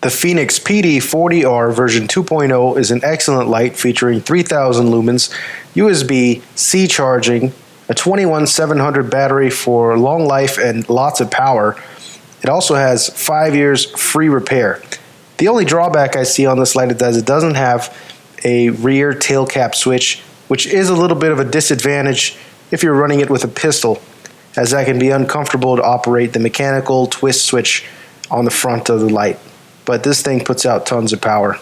The Fenix PD40R version 2.0 is an excellent light featuring 3000 lumens, USB-C charging, a 21700 battery for long life and lots of power. It also has 5 years free repair. The only drawback I see on this light is it doesn't have a rear tail cap switch, which is a little bit of a disadvantage if you're running it with a pistol, as that can be uncomfortable to operate the mechanical twist switch on the front of the light. But this thing puts out tons of power.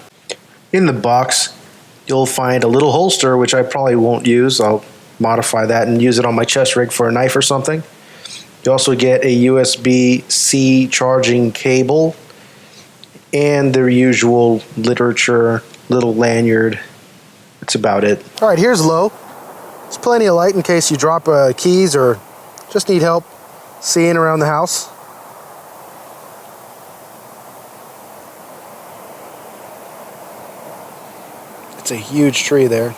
In the box, you'll find a little holster, which I probably won't use. I'll modify that and use it on my chest rig for a knife or something. You also get a USB-C charging cable and their usual literature, little lanyard. That's about it. All right, here's low. There's plenty of light in case you drop keys or just need help seeing around the house. It's a huge tree there.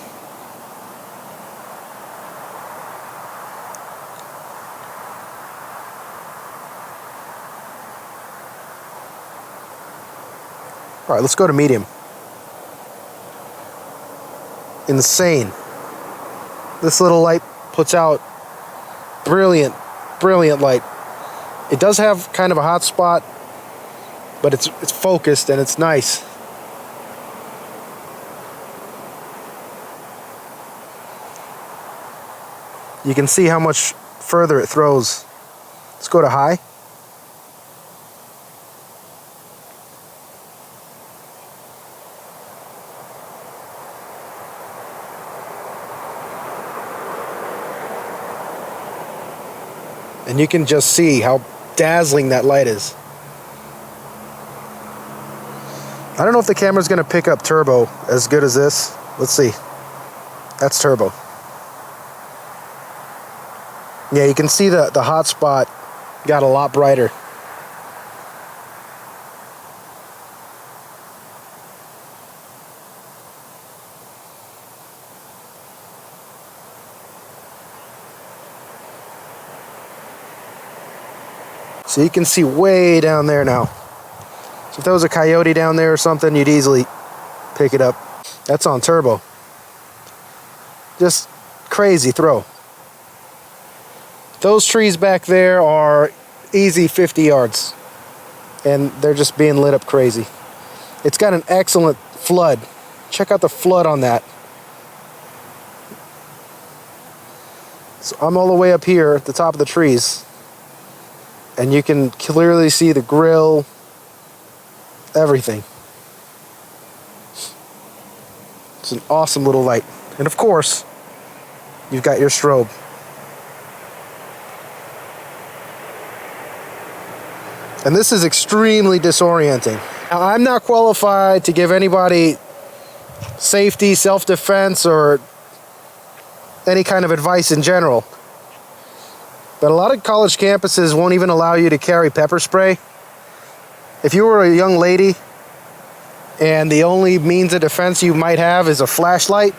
All right, let's go to medium. Insane. This little light puts out brilliant, brilliant light. It does have kind of a hot spot, but it's focused and it's nice. You can see how much further it throws. Let's go to high. And you can just see how dazzling that light is. I don't know if the camera's going to pick up turbo as good as this. Let's see. That's turbo. Yeah, you can see the hot spot got a lot brighter. So you can see way down there now. So if there was a coyote down there or something, you'd easily pick it up. That's on turbo. Just crazy throw. Those trees back there are easy 50 yards. And they're just being lit up crazy. It's got an excellent flood. Check out the flood on that. So I'm all the way up here at the top of the trees. And you can clearly see the grill, everything. It's an awesome little light. And of course, you've got your strobe. And this is extremely disorienting. Now, I'm not qualified to give anybody safety, self-defense, or any kind of advice in general. But a lot of college campuses won't even allow you to carry pepper spray. If you were a young lady and the only means of defense you might have is a flashlight,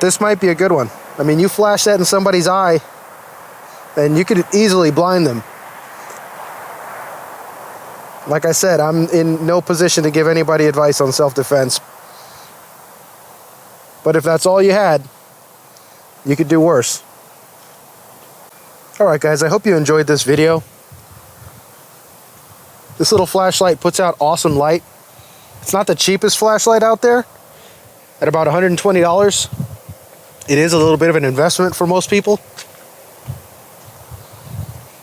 this might be a good one. I mean, you flash that in somebody's eye and you could easily blind them. Like I said, I'm in no position to give anybody advice on self-defense. But if that's all you had, you could do worse. Alright guys, I hope you enjoyed this video. This little flashlight puts out awesome light. It's not the cheapest flashlight out there, at about $120. It is a little bit of an investment for most people.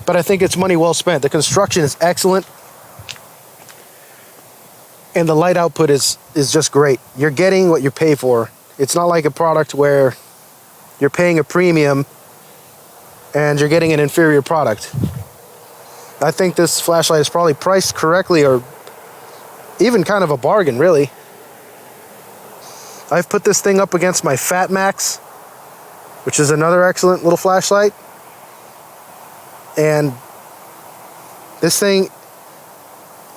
But I think it's money well spent. The construction is excellent. And the light output is just great. You're getting what you pay for. It's not like a product where you're paying a premium and you're getting an inferior product. I think this flashlight is probably priced correctly, or even kind of a bargain, really. I've put this thing up against my Fat Max, which is another excellent little flashlight. And this thing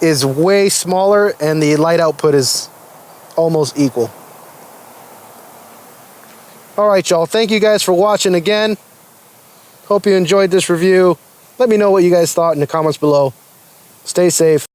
is way smaller and the light output is almost equal. Alright y'all, thank you guys for watching again. Hope you enjoyed this review. Let me know what you guys thought in the comments below. Stay safe.